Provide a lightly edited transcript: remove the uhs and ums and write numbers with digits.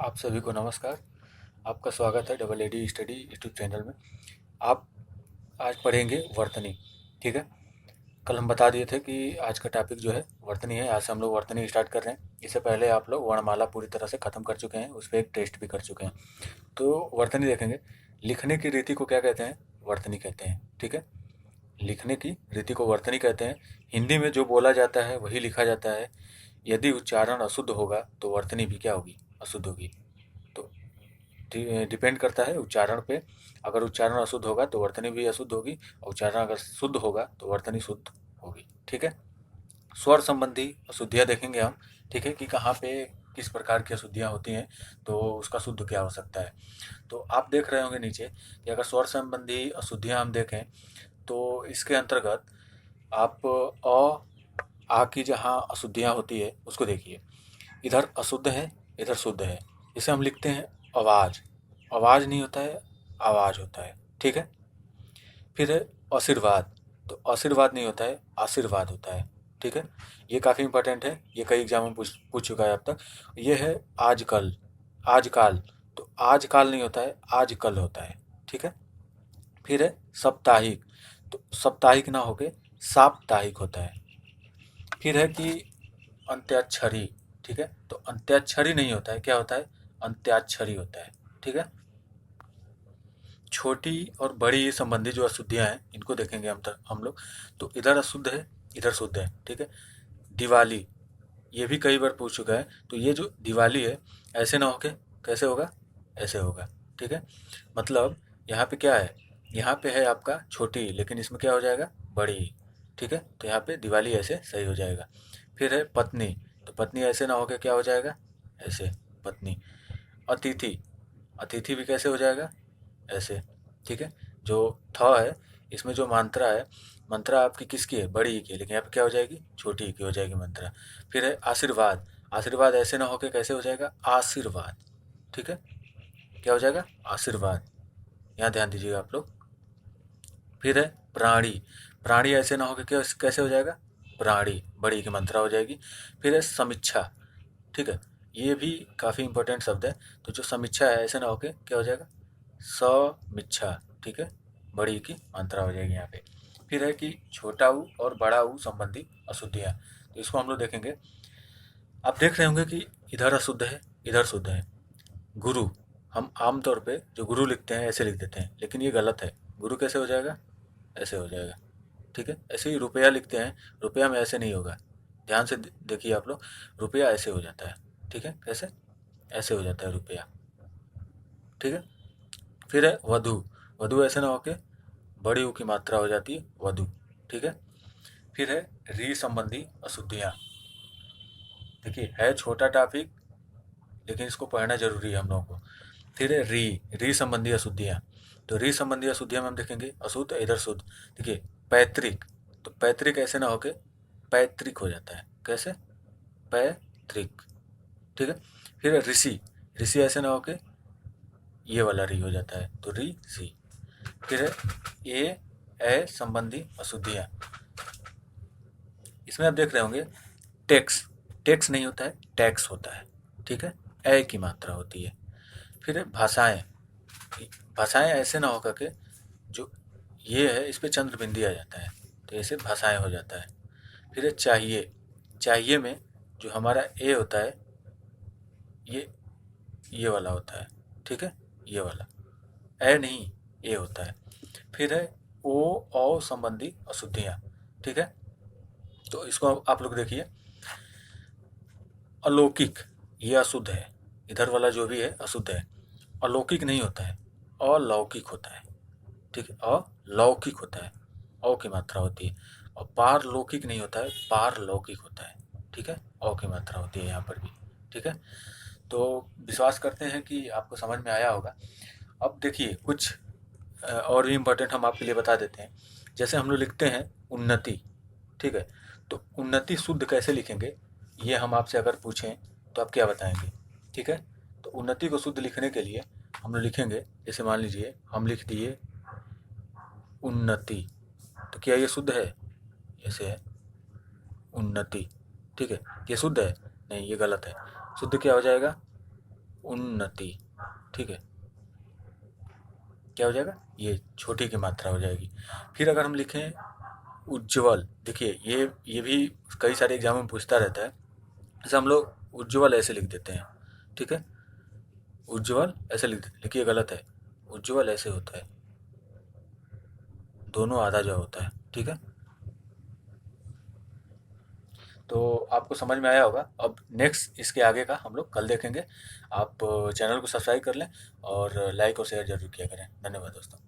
आप सभी को नमस्कार। आपका स्वागत है double AD study YouTube channel में। आप आज पढ़ेंगे वर्तनी। ठीक है। कल हम बता दिए थे कि आज का टॉपिक जो है वर्तनी है। आज से हम लोग वर्तनी स्टार्ट कर रहे हैं। इससे पहले आप लोग वर्णमाला पूरी तरह से ख़त्म कर चुके हैं, उस पर एक टेस्ट भी कर चुके हैं। तो वर्तनी देखेंगे। लिखने की रीति को क्या कहते हैं? वर्तनी कहते हैं। ठीक है। लिखने की रीति को वर्तनी कहते हैं। हिंदी में जो बोला जाता है वही लिखा जाता है। यदि उच्चारण अशुद्ध होगा तो वर्तनी भी क्या होगी? अशुद्ध होगी। तो डिपेंड करता है उच्चारण पे। अगर उच्चारण अशुद्ध होगा तो वर्तनी भी अशुद्ध होगी, और उच्चारण अगर शुद्ध होगा तो वर्तनी शुद्ध होगी। ठीक है। स्वर संबंधी अशुद्धियाँ देखेंगे हम। ठीक है, कि कहाँ पे किस प्रकार की अशुद्धियाँ होती हैं, तो उसका शुद्ध क्या हो सकता है। तो आप देख रहे होंगे नीचे कि अगर स्वर संबंधी अशुद्धियाँ हम देखें तो इसके अंतर्गत आप आ की जहाँ अशुद्धियाँ होती है उसको देखिए। इधर अशुद्ध है, इधर शुद्ध है। इसे हम लिखते हैं आवाज़। आवाज़ नहीं होता है, आवाज़ होता है। ठीक है। फिर है आशीर्वाद। तो आशीर्वाद नहीं होता है, आशीर्वाद होता है। ठीक है। ये काफ़ी इंपॉर्टेंट है, ये कई एग्जाम में पूछ चुका है अब तक। ये है आजकल, आजकाल। तो आजकाल नहीं होता है, आजकल होता है। ठीक है। फिर है साप्ताहिक। तो साप्ताहिक ना होके साप्ताहिक होता है। फिर है कि अंत्याक्षरी। ठीक है। तो अंत्याक्षरी नहीं होता है, क्या होता है? अंत्याक्षरी होता है। ठीक है। छोटी और बड़ी संबंधी जो अशुद्धियाँ हैं इनको देखेंगे हम लोग। तो इधर अशुद्ध है, इधर शुद्ध है। ठीक है। दिवाली, ये भी कई बार पूछ चुका है। तो ये जो दिवाली है ऐसे ना होके कैसे होगा? ऐसे होगा। ठीक है। मतलब यहाँ पे क्या है? यहाँ पे है आपका छोटी, लेकिन इसमें क्या हो जाएगा? बड़ी। ठीक है। तो यहाँ पे दिवाली ऐसे सही हो जाएगा। फिर है पत्नी। तो पत्नी ऐसे ना होके क्या हो जाएगा? ऐसे, पत्नी। अतिथि, अतिथि भी कैसे हो जाएगा? ऐसे। ठीक है। जो थ है इसमें जो मात्रा है, मात्रा आपकी किसकी है? बड़ी की है, लेकिन यहाँ पे क्या हो जाएगी? छोटी की हो जाएगी मात्रा। फिर है आशीर्वाद। आशीर्वाद ऐसे ना होके कैसे हो जाएगा? आशीर्वाद। ठीक है। क्या हो जाएगा? आशीर्वाद। यहाँ ध्यान दीजिएगा आप लोग। फिर है प्राणी। प्राणी ऐसे ना होके क्या कैसे हो जाएगा? प्राणी, बड़ी की मात्रा हो जाएगी। फिर है समीक्षा। ठीक है। ये भी काफ़ी इंपॉर्टेंट शब्द है। तो जो समीक्षा है ऐसे ना होके क्या हो जाएगा? समीक्षा। ठीक है। बड़ी की मात्रा हो जाएगी यहाँ पे। फिर है कि छोटा ऊ और बड़ा ऊ संबंधी अशुद्धियाँ। तो इसको हम लोग देखेंगे। आप देख रहे होंगे कि इधर अशुद्ध है, इधर शुद्ध है। गुरु, हम आमतौर पे जो गुरु लिखते हैं ऐसे लिख देते हैं, लेकिन ये गलत है। गुरु कैसे हो जाएगा? ऐसे हो जाएगा। ठीक है। ऐसे ही रुपया लिखते हैं, रुपया में ऐसे नहीं होगा। ध्यान से देखिए आप लोग, रुपया ऐसे हो जाता है। ठीक है। कैसे? ऐसे हो जाता है रुपया। ठीक है। फिर है वधु। वधु ऐसे ना होके बड़ी ऊ की मात्रा हो जाती है वधु। ठीक है। फिर है री संबंधी अशुद्धियाँ। देखिए है छोटा टॉपिक, लेकिन इसको पढ़ना जरूरी है हम लोगों को। फिर है री संबंधी अशुद्धियाँ। तो री संबंधी अशुद्धियाँ में हम देखेंगे अशुद्ध, इधर शुद्ध। देखिए पैतृक। तो पैतृक ऐसे ना होके पैतृक हो जाता है। कैसे? पैतृक। ठीक है। फिर है ऋषि। ऋषि ऐसे ना होके ये वाला री हो जाता है, तो री सी। फिर है ए संबंधी अशुद्धियाँ। इसमें आप देख रहे होंगे टैक्स। टैक्स नहीं होता है, टैक्स होता है। ठीक है। ए की मात्रा होती है। फिर है भाषाएं। भाषाएं ऐसे ना होकर के जो ये है इस पे चंद्र बिंदी आ जाता है, तो ऐसे भाषाएं हो जाता है। फिर है चाहिए। चाहिए में जो हमारा ए होता है ये वाला होता है। ठीक है। ये वाला ए नहीं, ए होता है। फिर है ओ औ संबंधी अशुद्धियाँ। ठीक है। तो इसको आप लोग देखिए। अलौकिक, ये अशुद्ध है। इधर वाला जो भी है अशुद्ध है। अलौकिक नहीं होता है, अलौकिक होता है। ठीक है। अलौकिक होता है, औ की मात्रा होती है। और पारलौकिक नहीं होता है, पारलौकिक होता है। ठीक है। औ की मात्रा होती है यहाँ पर भी। ठीक है। तो विश्वास करते हैं कि आपको समझ में आया होगा। अब देखिए कुछ और भी इम्पोर्टेंट हम आपके लिए बता देते हैं। जैसे हम लोग लिखते हैं उन्नति। ठीक है। तो उन्नति शुद्ध कैसे लिखेंगे, ये हम आपसे अगर पूछें तो आप क्या बताएंगे? ठीक है। तो उन्नति को शुद्ध लिखने के लिए हम लोग लिखेंगे, जैसे मान लीजिए हम लिख दिए उन्नति। तो क्या ये शुद्ध है? ऐसे है उन्नति। ठीक है। ये शुद्ध है? नहीं, ये गलत है। शुद्ध क्या हो जाएगा? उन्नति, ठीक है, क्या हो जाएगा, ये छोटी की मात्रा हो जाएगी। फिर अगर हम लिखें उज्ज्वल, देखिए ये भी कई सारे एग्जाम में पूछता रहता है। जैसे हम लोग उज्ज्वल ऐसे लिख देते हैं, ठीक है, उज्ज्वल ऐसे लिख देते, लेकिन ये गलत है, उज्ज्वल ऐसे होता है, दोनों आधा जो होता है, ठीक है। तो आपको समझ में आया होगा। अब नेक्स्ट इसके आगे का हम लोग कल देखेंगे। आप चैनल को सब्सक्राइब कर लें और लाइक और शेयर जरूर किया करें। धन्यवाद दोस्तों।